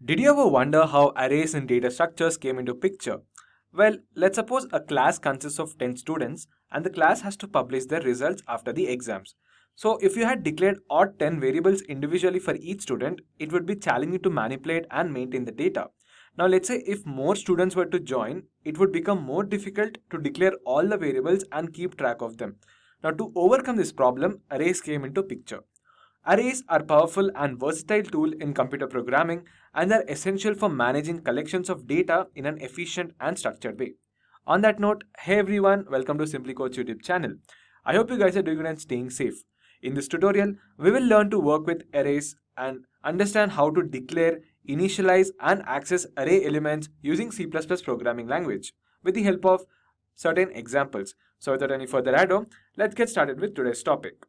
Did you ever wonder how arrays and data structures came into picture? Well, let's suppose a class consists of 10 students and the class has to publish their results after the exams. So if you had declared odd 10 variables individually for each student, it would be challenging to manipulate and maintain the data. Now let's say if more students were to join, it would become more difficult to declare all the variables and keep track of them. Now to overcome this problem, arrays came into picture. Arrays are powerful and versatile tool in computer programming and are essential for managing collections of data in an efficient and structured way. On that note, hey everyone, welcome to SimpliCode's YouTube channel. I hope you guys are doing good and staying safe. In this tutorial, we will learn to work with arrays and understand how to declare, initialize and access array elements using C++ programming language with the help of certain examples. So without any further ado, let's get started with today's topic.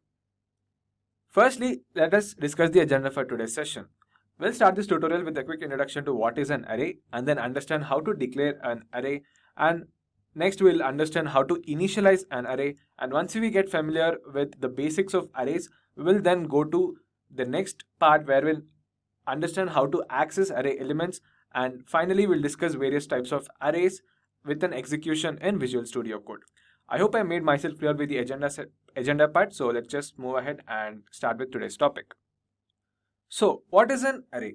Firstly, let us discuss the agenda for today's session. We'll start this tutorial with a quick introduction to what is an array and then understand how to declare an array, and next we'll understand how to initialize an array, and once we get familiar with the basics of arrays, we will then go to the next part where we'll understand how to access array elements, and finally we'll discuss various types of arrays with an execution in Visual Studio Code. I hope I made myself clear with the agenda part, so let's just move ahead and start with today's topic. So, what is an array?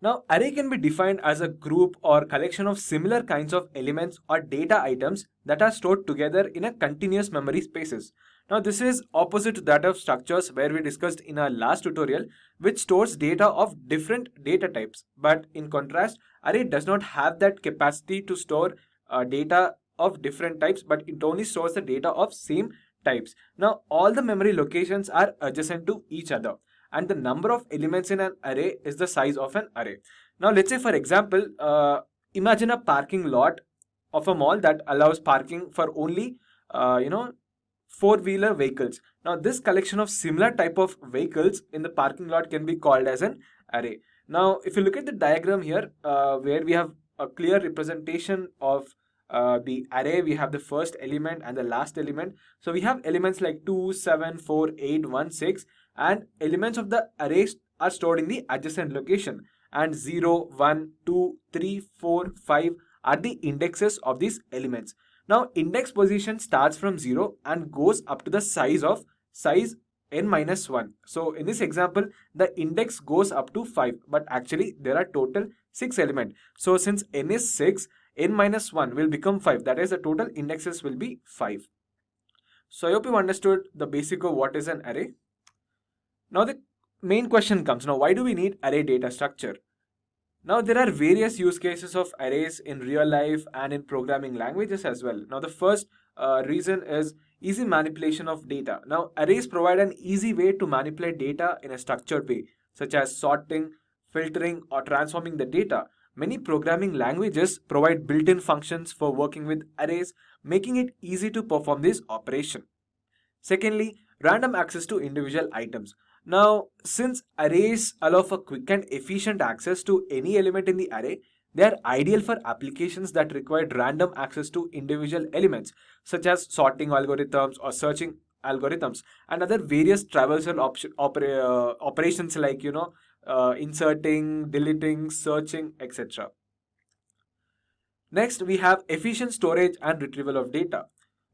Now, array can be defined as a group or collection of similar kinds of elements or data items that are stored together in a continuous memory spaces. Now, this is opposite to that of structures where we discussed in our last tutorial, which stores data of different data types. But in contrast, array does not have that capacity to store data of different types, but it only stores the data of same types. Now, all the memory locations are adjacent to each other, and the number of elements in an array is the size of an array. Now, let's say for example, imagine a parking lot of a mall that allows parking for only, four-wheeler vehicles. Now, this collection of similar type of vehicles in the parking lot can be called as an array. Now, if you look at the diagram here, where we have a clear representation of the array, we have the first element and the last element. So we have elements like 2, 7, 4, 8, 1, 6, and elements of the array are stored in the adjacent location, and 0, 1, 2, 3, 4, 5 are the indexes of these elements. Now index position starts from 0 and goes up to the size n-1. So in this example, the index goes up to 5, but actually there are total 6 elements. So since n is 6, n-1 will become 5. That is, the total indexes will be 5. So I hope you understood the basic of what is an array. Now the main question comes, now why do we need array data structure? Now there are various use cases of arrays in real life and in programming languages as well. Now the first reason is easy manipulation of data. Now arrays provide an easy way to manipulate data in a structured way, such as sorting, filtering or transforming the data. Many programming languages provide built-in functions for working with arrays, making it easy to perform this operation. Secondly, random access to individual items. Now, since arrays allow for quick and efficient access to any element in the array, they are ideal for applications that require random access to individual elements, such as sorting algorithms or searching algorithms, and other various traversal operations like, inserting, deleting, searching, etc. Next, we have efficient storage and retrieval of data.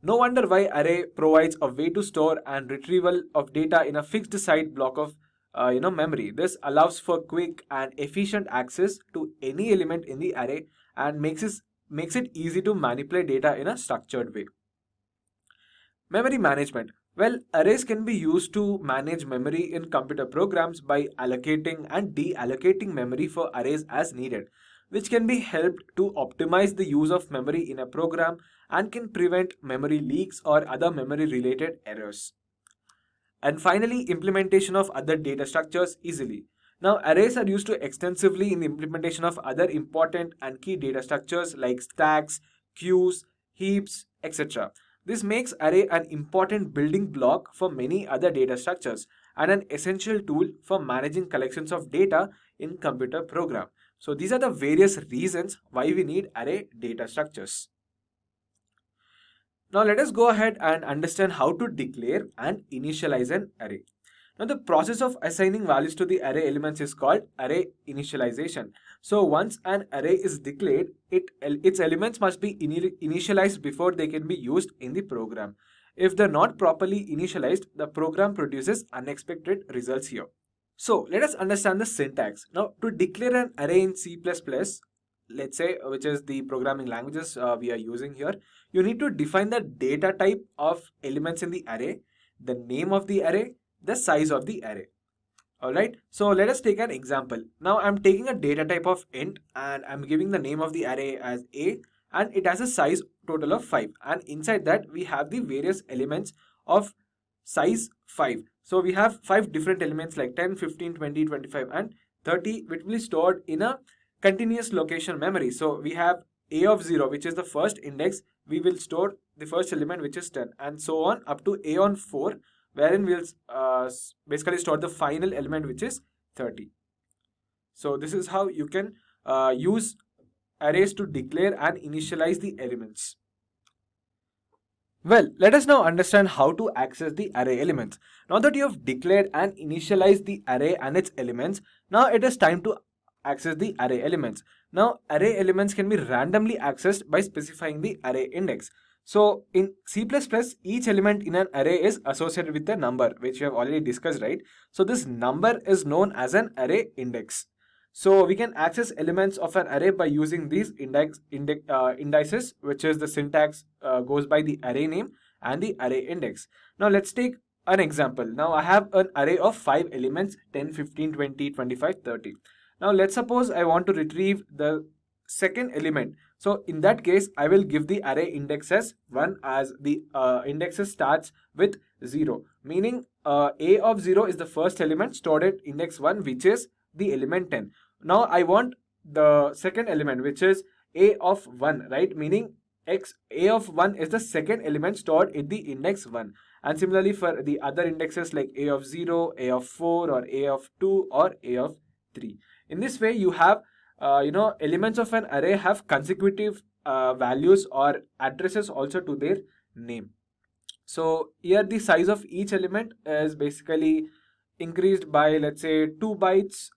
No wonder why array provides a way to store and retrieval of data in a fixed site block of memory. This allows for quick and efficient access to any element in the array and makes it easy to manipulate data in a structured way. Memory management. Well, arrays can be used to manage memory in computer programs by allocating and deallocating memory for arrays as needed, which can be helped to optimize the use of memory in a program and can prevent memory leaks or other memory related errors. And finally, implementation of other data structures easily. Now, arrays are used extensively in the implementation of other important and key data structures like stacks, queues, heaps, etc. This makes array an important building block for many other data structures and an essential tool for managing collections of data in computer program. So these are the various reasons why we need array data structures. Now let us go ahead and understand how to declare and initialize an array. Now the process of assigning values to the array elements is called array initialization. So once an array is declared, its elements must be initialized before they can be used in the program. If they're not properly initialized, the program produces unexpected results here. So let us understand the syntax. Now to declare an array in C++, let's say, which is the programming languages we are using here, you need to define the data type of elements in the array, the name of the array, the size of the array. Alright, so let us take an example. Now I'm taking a data type of int and I'm giving the name of the array as A, and it has a size total of 5, and inside that we have the various elements of size 5. So we have 5 different elements like 10, 15, 20, 25 and 30, which will be stored in a continuous location memory. So we have A of 0, which is the first index. We will store the first element, which is 10, and so on up to A on 4, wherein we'll basically store the final element, which is 30. So this is how you can use arrays to declare and initialize the elements. Well, let us now understand how to access the array elements. Now that you have declared and initialized the array and its elements, now it is time to access the array elements. Now array elements can be randomly accessed by specifying the array index. So in C++, each element in an array is associated with a number, which we have already discussed, right? So this number is known as an array index. So we can access elements of an array by using these indices, which is the syntax goes by the array name and the array index. Now let's take an example. Now I have an array of 5 elements, 10, 15, 20, 25, 30. Now let's suppose I want to retrieve the second element. So in that case, I will give the array index as 1, as the indexes starts with 0, meaning A of 0 is the first element stored at index 1, which is the element 10. Now I want the second element, which is A of 1, right? Meaning A of 1 is the second element stored in the index 1. And similarly for the other indexes like A of 0, A of 4, or A of 2, or A of 3. In this way, you have elements of an array have consecutive values or addresses also to their name. So here the size of each element is basically increased by, let's say, 2 bytes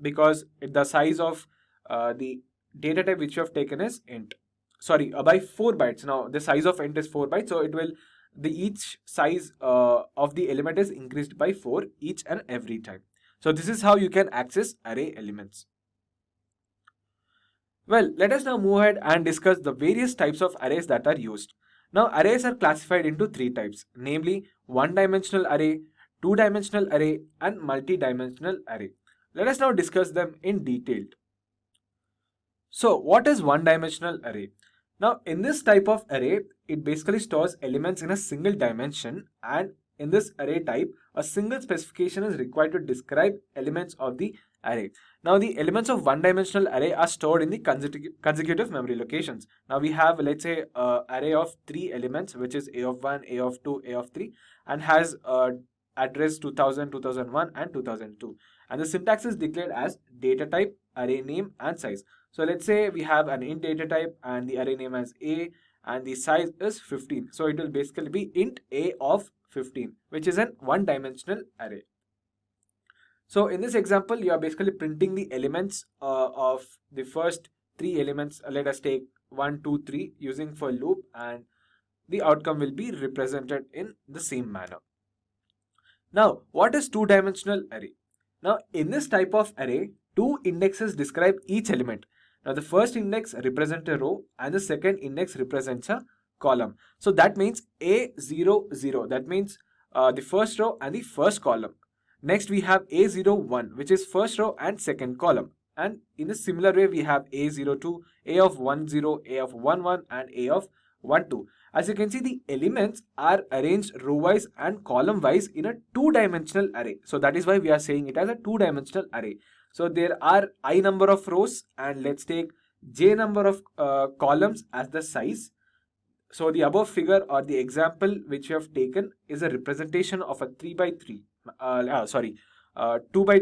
because the size of the data type which you have taken is int. Sorry, by 4 bytes. Now the size of int is 4 bytes, so it will each size of the element is increased by 4 each and every time. So this is how you can access array elements. Well, let us now move ahead and discuss the various types of arrays that are used. Now arrays are classified into 3 types, namely one-dimensional array, two-dimensional array and multi-dimensional array. Let us now discuss them in detail. So what is one-dimensional array? Now in this type of array, it basically stores elements in a single dimension, and in this array type, a single specification is required to describe elements of the array. Now the elements of one-dimensional array are stored in the consecutive memory locations. Now we have, let's say, an array of 3 elements, which is A of 1, A of 2, A of 3, and has address 2000, 2001 and 2002. And the syntax is declared as data type, array name and size. So let's say we have an int data type and the array name as A and the size is 15. So it will basically be int A of 15, which is an one-dimensional array. So in this example, you are basically printing the elements of the first 3 elements. Let us take 1, 2, 3 using for loop, and the outcome will be represented in the same manner. Now, what is two-dimensional array? Now, in this type of array, 2 indexes describe each element. Now, the first index represents a row and the second index represents a column. So that means A0, 0. That means the first row and the first column. Next, we have A01, which is first row and second column. And in a similar way, we have A02, A of 10, A of 11, and A of 12. As you can see, the elements are arranged row-wise and column-wise in a two-dimensional array. So that is why we are saying it as a two-dimensional array. So there are I number of rows, and let's take j number of columns as the size. So the above figure or the example which you have taken is a representation of a 3 by 3. 2 by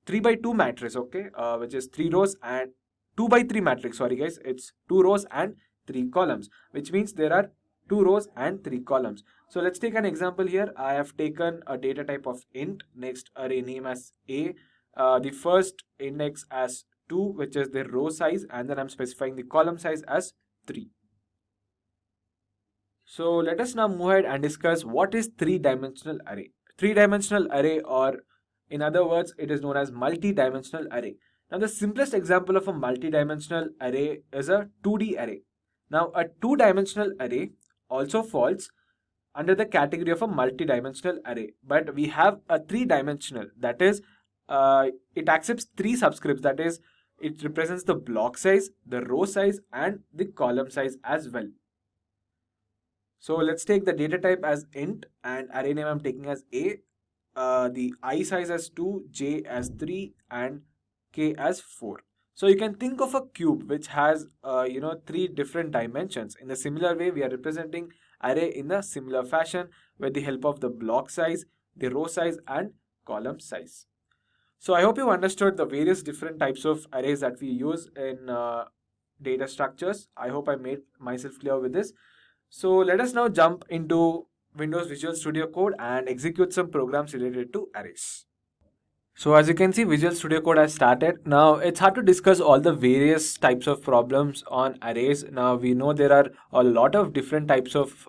3 by 2 matrix, okay, which is 3 rows and 2 by 3 matrix. Sorry guys, it's 2 rows and 3 columns, which means there are 2 rows and 3 columns. So let's take an example here. I have taken a data type of int, next array name as a, the first index as 2, which is the row size, and then I'm specifying the column size as 3. So let us now move ahead and discuss what is three-dimensional array. Three-dimensional array, or in other words, it is known as multi-dimensional array. Now the simplest example of a multi-dimensional array is a 2D array. Now a two-dimensional array also falls under the category of a multi-dimensional array, but we have a three-dimensional, that is, it accepts three subscripts, that is, it represents the block size, the row size, and the column size as well. So let's take the data type as int and array name I'm taking as a, the I size as 2, j as 3, and k as 4. So you can think of a cube which has three different dimensions. In a similar way, we are representing array in a similar fashion with the help of the block size, the row size, and column size. So I hope you understood the various different types of arrays that we use in data structures. I hope I made myself clear with this. So let us now jump into Windows Visual Studio Code and execute some programs related to arrays. So as you can see, Visual Studio Code has started. Now it's hard to discuss all the various types of problems on arrays. Now we know there are a lot of different types of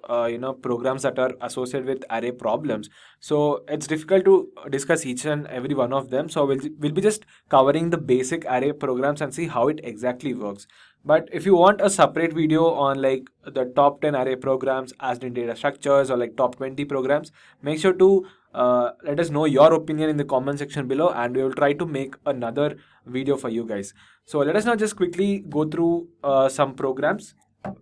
programs that are associated with array problems. So it's difficult to discuss each and every one of them. So we'll be just covering the basic array programs and see how it exactly works. But if you want a separate video on like the top 10 array programs as in data structures, or like top 20 programs, make sure to let us know your opinion in the comment section below, and we will try to make another video for you guys. So let us now just quickly go through some programs.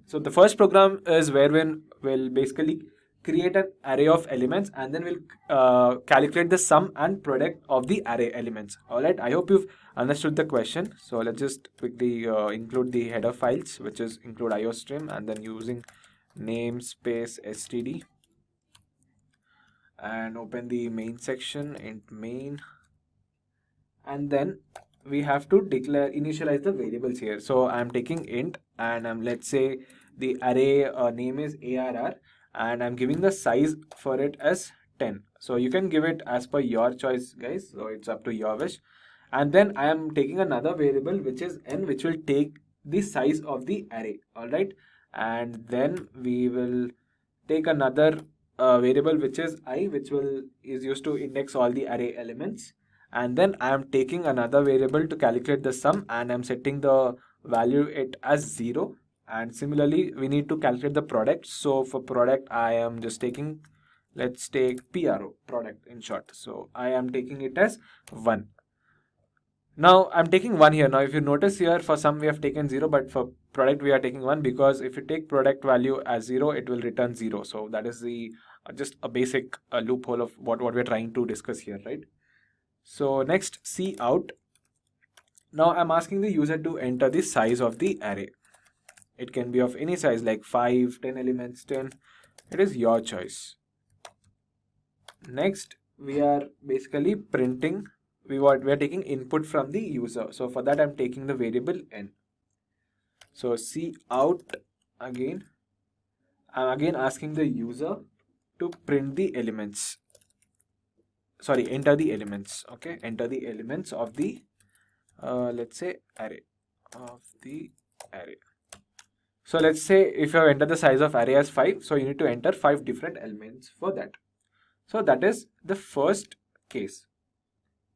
So the first program is wherein we'll basically create an array of elements, and then we'll calculate the sum and product of the array elements. All right, I hope you've understood the question. So let's just quickly include the header files, which is include iostream, and then using namespace std, and open the main section, int main, and then we have to initialize the variables here. So I'm taking int, and let's say the array name is arr, and I'm giving the size for it as 10. So you can give it as per your choice, guys. So it's up to your wish. And then I am taking another variable which is n, which will take the size of the array. All right, and then we will take another variable which is I, which is used to index all the array elements. And then I am taking another variable to calculate the sum, and I'm setting the value it as 0. And similarly, we need to calculate the product. So for product, I am just taking, let's take PRO, product in short. So I am taking it as 1. Now I'm taking 1 here. Now if you notice here, for sum we have taken 0, but for product we are taking 1, because if you take product value as 0, it will return 0. So that is the just a basic loophole of what we're trying to discuss here, right? So next, C out. Now I'm asking the user to enter the size of the array. It can be of any size, like 5, 10 elements, 10. It is your choice. Next, we are basically printing. We are taking input from the user. So for that, I'm taking the variable n. So C out again. I'm again asking the user to print the elements. Sorry, enter the elements. Okay, enter the elements of the let's say array of the array. So let's say if you have entered the size of array as 5, so you need to enter 5 different elements for that. So that is the first case.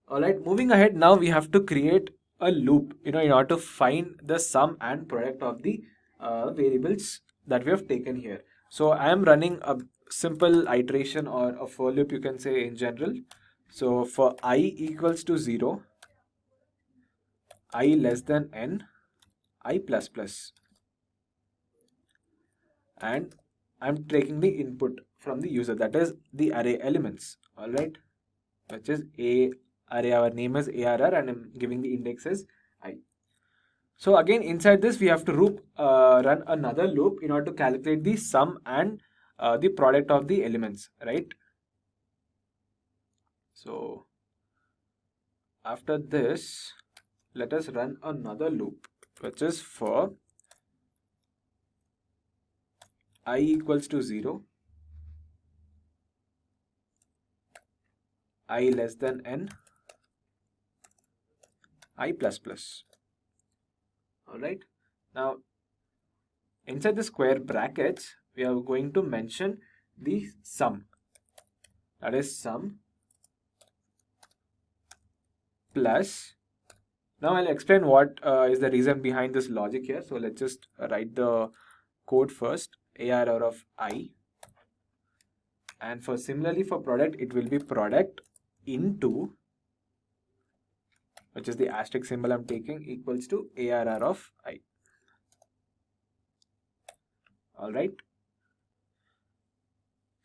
All right, moving ahead, now we have to create a loop, in order to find the sum and product of the variables that we have taken here. So I am running a simple iteration, or a for loop, you can say, in general. So for I equals to 0, I less than n, I plus plus, and I'm taking the input from the user, that is the array elements. All right, which is a array, our name is arr, and I'm giving the index as I. So again, inside this we have to run another loop in order to calculate the sum and the product of the elements, right? So after this, let us run another loop, which is for I equals to 0, I less than n, I plus plus. Alright. Now, inside the square brackets, we are going to mention the sum. That is sum plus. Now I'll explain what is the reason behind this logic here. So let's just write the code first. ARR of I. And for similarly for product, it will be product into, which is the asterisk symbol I'm taking, equals to ARR of I. Alright.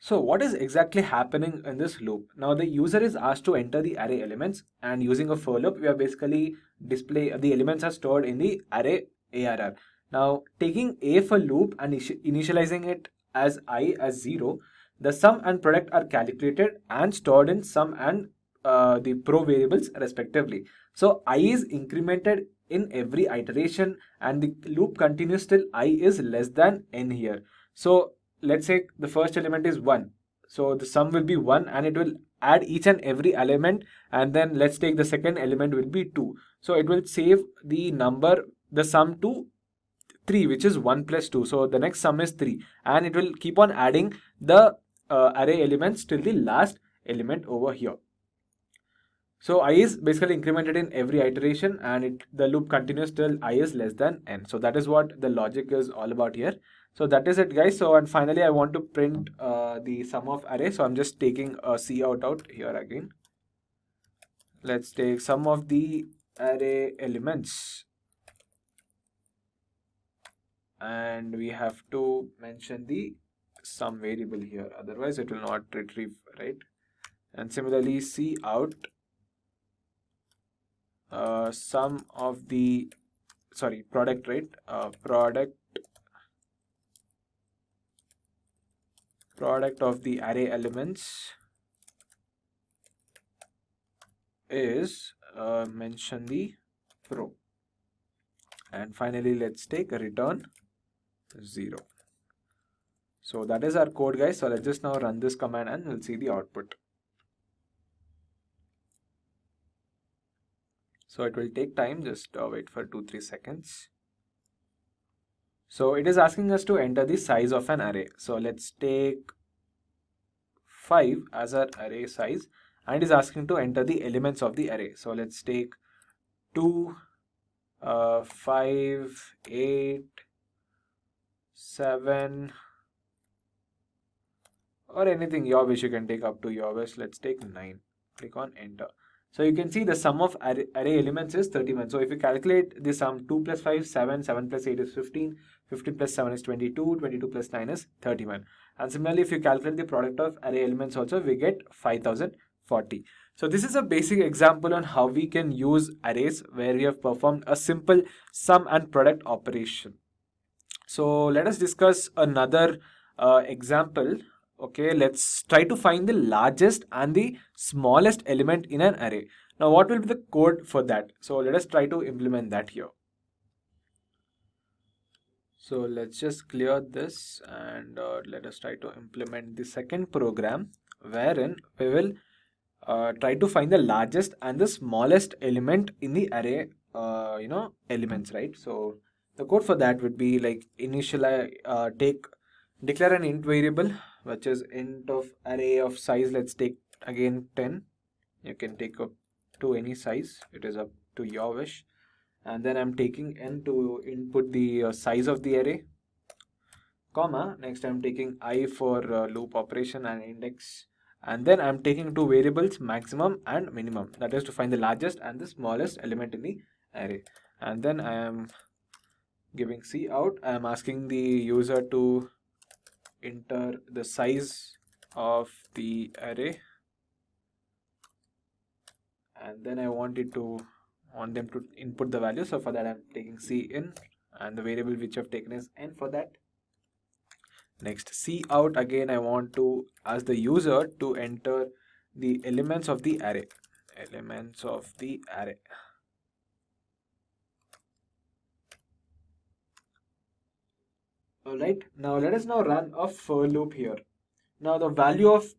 So what is exactly happening in this loop? Now the user is asked to enter the array elements, and using a for loop, we are basically display the elements are stored in the array ARR. Now taking A for loop and initializing it as I as 0, the sum and product are calculated and stored in sum and the pro variables respectively. So I is incremented in every iteration and the loop continues till I is less than n here. So let's say the first element is 1. So the sum will be 1 and it will add each and every element, and then let's take the second element will be 2. So it will save the number, the sum to 3, which is 1 plus 2. So the next sum is 3 and it will keep on adding the array elements till the last element over here. So I is basically incremented in every iteration and the loop continues till I is less than n. So that is what the logic is all about here. So that is it, guys. So and finally I want to print the sum of array. So I'm just taking a cout here again. Let's take sum of the array elements. And we have to mention the sum variable here. Otherwise it will not retrieve, right? And similarly cout sum of the product, right? Product of the array elements is mention the pro. And finally let's take a return 0. So that is our code, guys. So let's just now run this command and we'll see the output. So it will take time, just wait for 2-3 seconds. So it is asking us to enter the size of an array. So let's take 5 as our array size, and it is asking to enter the elements of the array. So let's take 2, 5, 8, 7, or anything your wish. You can take up to your wish. Let's take 9. Click on enter. So you can see the sum of array elements is 31. So if you calculate the sum, 2 plus 5, 7, 7 plus 8 is 15, 15 plus 7 is 22, 22 plus 9 is 31. And similarly, if you calculate the product of array elements also, we get 5040. So this is a basic example on how we can use arrays where we have performed a simple sum and product operation. So let us discuss another example. Okay, let's try to find the largest and the smallest element in an array. Now, what will be the code for that? So let us try to implement that here. So let's just clear this and let us try to implement the second program wherein we will try to find the largest and the smallest element in the array, elements, right? So the code for that would be like declare an int variable, which is int of array of size. Let's take again 10. You can take up to any size. It is up to your wish. And then I'm taking n to input the size of the array, comma. Next I'm taking I for loop operation and index. And then I'm taking two variables, maximum and minimum. That is to find the largest and the smallest element in the array. And then I am giving cout. I am asking the user to enter the size of the array, and then I want them to input the value. So for that I'm taking cin, and the variable which I've taken is n for that. Next cout, again I want to ask the user to enter the elements of the array. Alright, now let us now run a for loop here. Now the value of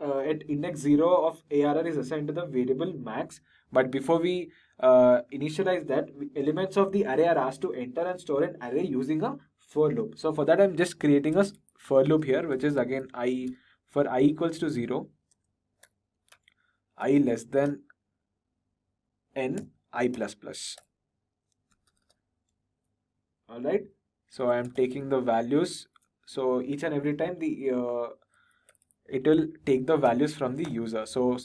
at index 0 of ARR is assigned to the variable max. But before we initialize that, elements of the array are asked to enter and store an array using a for loop. So for that, I'm just creating a for loop here, which is again I, for I equals to 0, I less than n, I plus plus. All right. So I am taking the values. So each and every time it will take the values from the user. So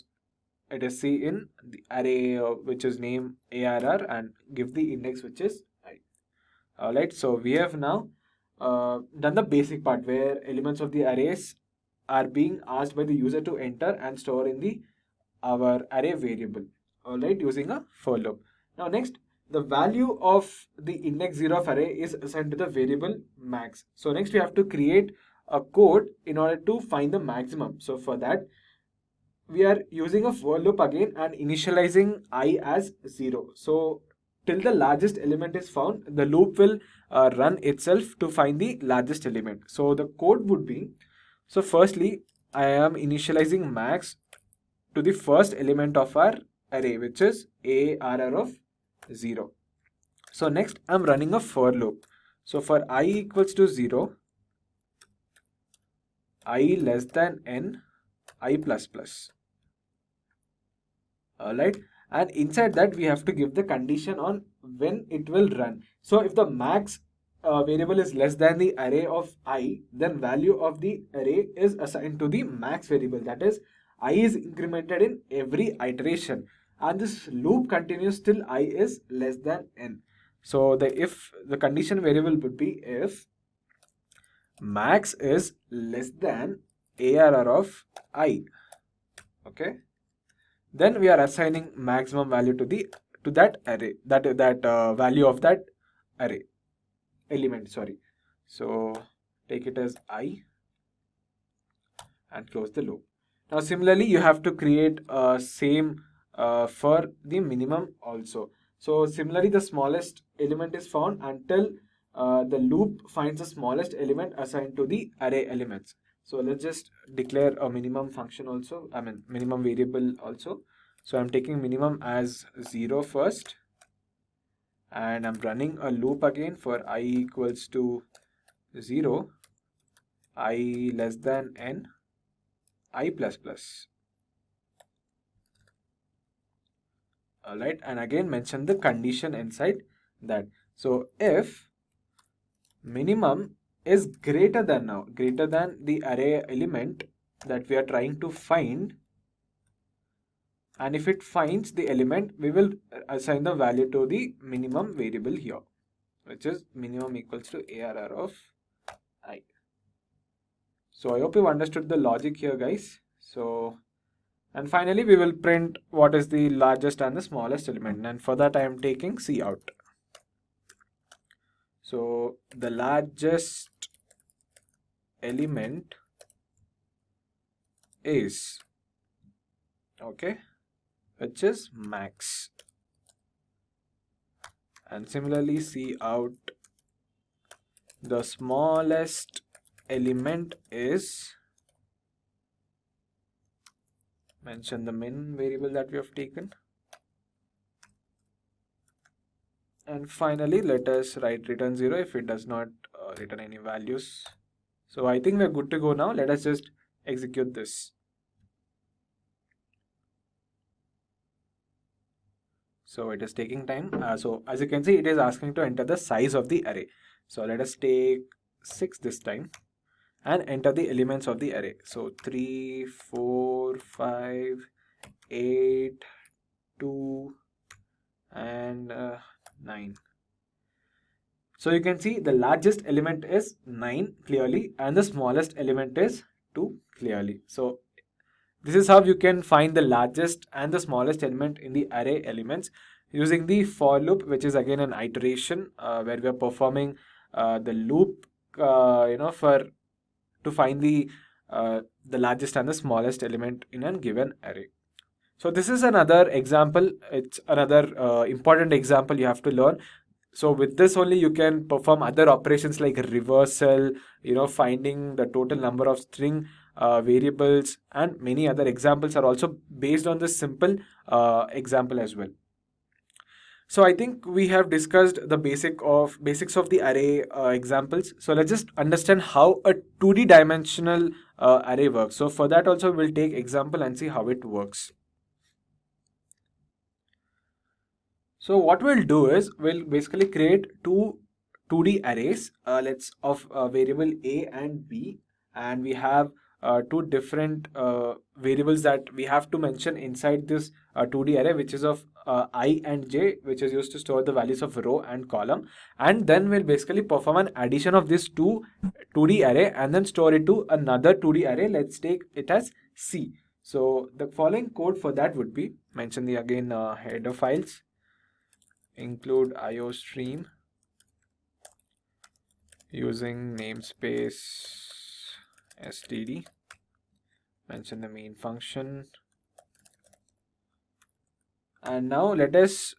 it is C in the array which is name ARR and give the index which is I. All right. So we have now done the basic part where elements of the arrays are being asked by the user to enter and store in the our array variable. All right, using a for loop. Now next, the value of the index 0 of array is assigned to the variable max. So next we have to create a code in order to find the maximum. So for that, we are using a for loop again and initializing I as 0. So till the largest element is found, the loop will run itself to find the largest element. So the code would be, so firstly, I am initializing max to the first element of our array, which is ARR of 0. So next I'm running a for loop. So for I equals to 0, I less than n, I plus plus. Alright, and inside that we have to give the condition on when it will run. So if the max variable is less than the array of I, then value of the array is assigned to the max variable. That is, I is incremented in every iteration, and this loop continues till I is less than n. So the condition variable would be if max is less than ARR of I. Okay, then we are assigning maximum value to that array, that value of that array element. Sorry. So take it as I and close the loop. Now similarly, you have to create same for the minimum also. So similarly, the smallest element is found until the loop finds the smallest element assigned to the array elements. So let's just declare a minimum function also, I mean minimum variable also. So I'm taking minimum as 0 first, and I'm running a loop again for I equals to 0, I less than n, I plus plus. Alright, and again mention the condition inside that. So if minimum is greater than the array element that we are trying to find, and if it finds the element, we will assign the value to the minimum variable here, which is minimum equals to ARR of I. So I hope you've understood the logic here, guys. So, and finally we will print what is the largest and the smallest element, and for that I am taking C out. So the largest element is, okay, which is max, and similarly C out, the smallest element is, mention the min variable that we have taken, and finally let us write return 0 if it does not return any values. So I think we're good to go now. Let us just execute this. So it is taking time. So as you can see, it is asking to enter the size of the array. So let us take 6 this time and enter the elements of the array. So 3, 4, 5, 8, 2, and 9. So you can see the largest element is 9 clearly, and the smallest element is 2 clearly. So this is how you can find the largest and the smallest element in the array elements using the for loop, which is again an iteration where we are performing the loop, for to find the largest and the smallest element in a given array. So this is another example. It's another important example you have to learn. So with this only you can perform other operations like reversal, finding the total number of string variables, and many other examples are also based on this simple example as well. So I think we have discussed the basics of the array examples. So let's just understand how a 2D dimensional array works. So for that also we'll take example and see how it works. So what we'll do is we'll basically create two 2D arrays of variable a and b, and we have two different variables that we have to mention inside this 2D array, which is of I and j, which is used to store the values of row and column. And then we'll basically perform an addition of this 2D array and then store it to another 2D array. Let's take it as c. So the following code for that would be, mention the again header files, include iostream using namespace std, mention the main function, and now let us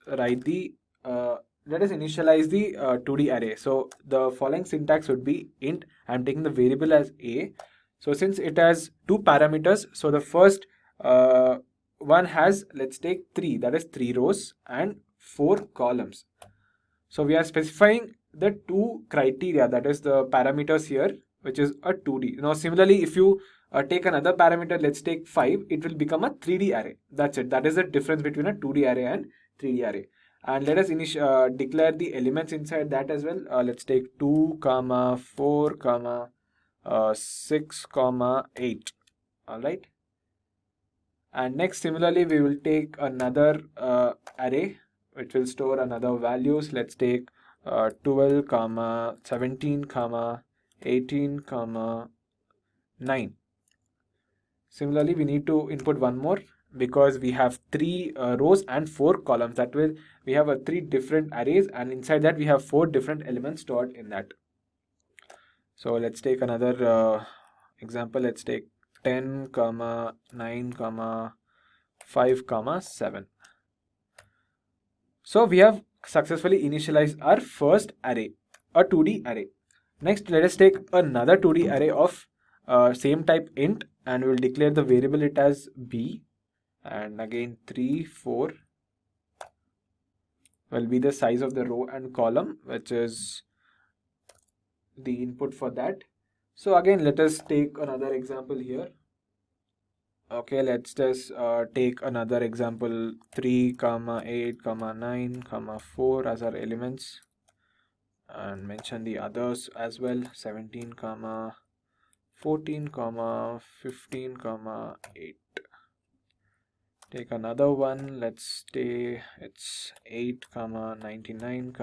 initialize the 2D array. So the following syntax would be int. I'm taking the variable as a. So since it has two parameters, so the first one has, let's take 3, that is 3 rows and 4 columns. So we are specifying the two criteria, that is the parameters here, which is a 2D. Now similarly, if you take another parameter, let's take 5, it will become a 3D array. That's it. That is the difference between a 2D array and 3D array. And let us declare the elements inside that as well. Let's take 2, 4, 6, 8. All right. And next, similarly, we will take another array which will store another values. Let's take 12, 17, 18, 9. Similarly, we need to input one more because we have 3 rows and 4 columns. That way, we have 3 different arrays, and inside that we have 4 different elements stored in that. So let's take another example. Let's take 10, 9, 5, 7. So we have successfully initialized our first array, a 2D array. Next, let us take another 2D array of same type int, and we will declare the variable it as b, and again 3, 4 will be the size of the row and column, which is the input for that. So again, let us take another example here. Okay, let's just take another example, 3, 8, 9, 4 as our elements, and mention the others as well, 17, 14, 15, 8. Take another one, let's say it's 8, 99,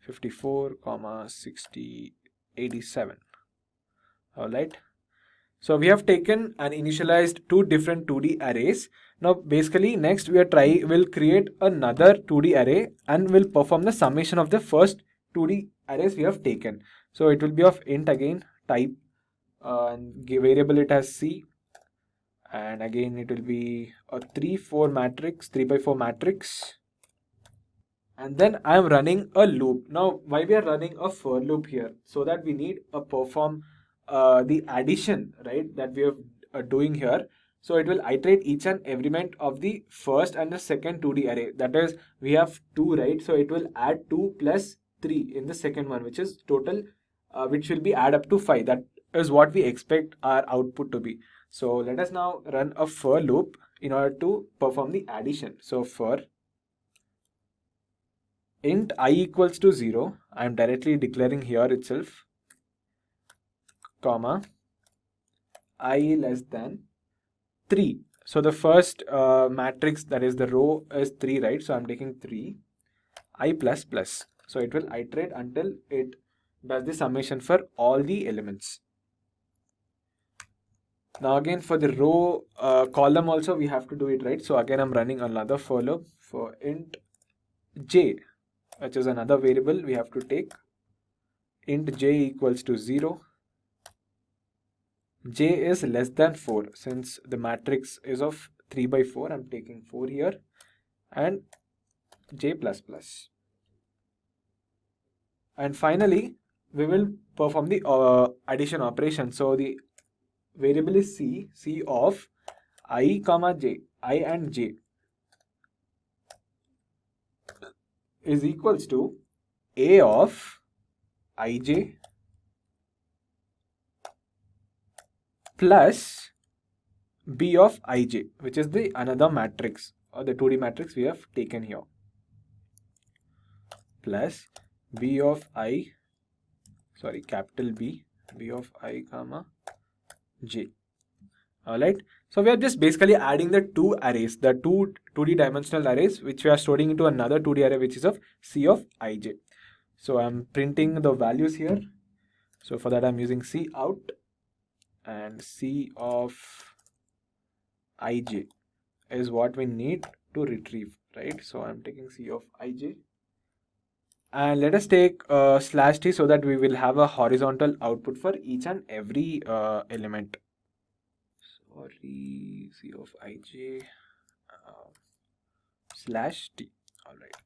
54, 60, 87. Alright. So we have taken and initialized two different 2D arrays. Now basically next we'll create another 2D array and we'll perform the summation of the first 2D arrays we have taken. So it will be of int again, type, and give variable it as c, and again it will be a 3 by 4 matrix, and then I am running a loop. Now why we are running a for loop here? So that we need a perform the addition, right, that we are doing here. So it will iterate each and every element of the first and the second 2D array. That is, we have 2, right? So it will add 2 plus 3 in the second one, which is total, which will be add up to 5. That is what we expect our output to be. So let us now run a for loop in order to perform the addition. So for int I equals to 0, I am directly declaring here itself, comma I less than 3. So the first matrix, that is the row, is 3, right? So I'm taking 3 I plus plus. So it will iterate until it does the summation for all the elements. Now again for the row column also we have to do it, right? So again I'm running another for loop for int j, which is another variable we have to take. Int j equals to 0. J is less than 4. Since the matrix is of 3 by 4, I'm taking 4 here, and j plus plus. And finally, we will perform the addition operation. So variable is c of I comma j, I and j is equals to a of ij plus b of ij, which is the another matrix or the 2D matrix we have taken here, plus b of I, sorry, capital B of I comma j. Alright, so we are just basically adding the two arrays, the two 2D dimensional arrays, which we are storing into another 2D array, which is of c of ij. So I'm printing the values here. So for that I'm using c out and c of ij is what we need to retrieve, right? So I'm taking c of ij. And let us take slash t so that we will have a horizontal output for each and every element. Sorry, c of ij slash t. All right.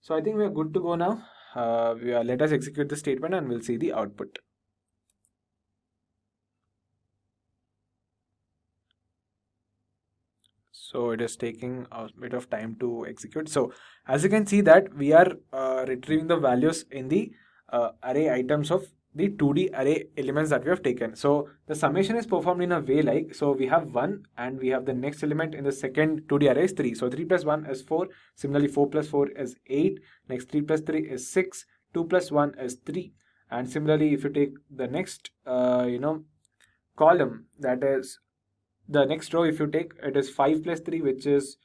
So I think we are good to go now. Let us execute the statement and we'll see the output. So it is taking a bit of time to execute. So as you can see that we are retrieving the values in the array items of the 2D array elements that we have taken. So the summation is performed in a way like, so we have 1 and we have the next element in the second 2D array is 3. So 3 plus 1 is 4. Similarly 4 plus 4 is 8. Next 3 plus 3 is 6. 2 plus 1 is 3. And similarly if you take the next column, that is the next row, if you take, it is 5 plus 3, which is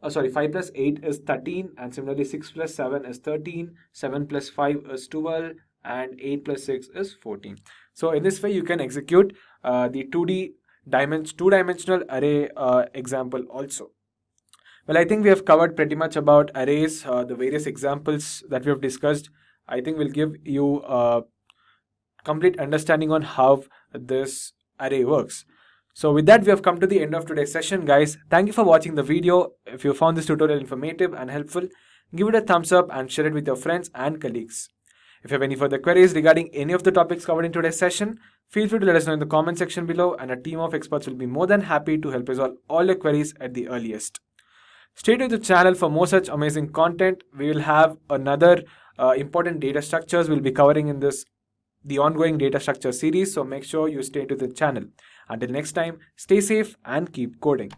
5 plus 8 is 13, and similarly 6 plus 7 is 13, 7 plus 5 is 12, and 8 plus 6 is 14. So in this way you can execute the 2-dimensional array example also. Well, I think we have covered pretty much about arrays, the various examples that we have discussed. I think will give you a complete understanding on how this array works. So with that, we have come to the end of today's session, guys. Thank you for watching the video. If you found this tutorial informative and helpful, give it a thumbs up and share it with your friends and colleagues. If you have any further queries regarding any of the topics covered in today's session, feel free to let us know in the comment section below, and a team of experts will be more than happy to help resolve all your queries at the earliest. Stay tuned to the channel for more such amazing content. We will have another important data structures we'll be covering in the ongoing data structure series, so make sure you stay to the channel. Until next time, stay safe and keep coding.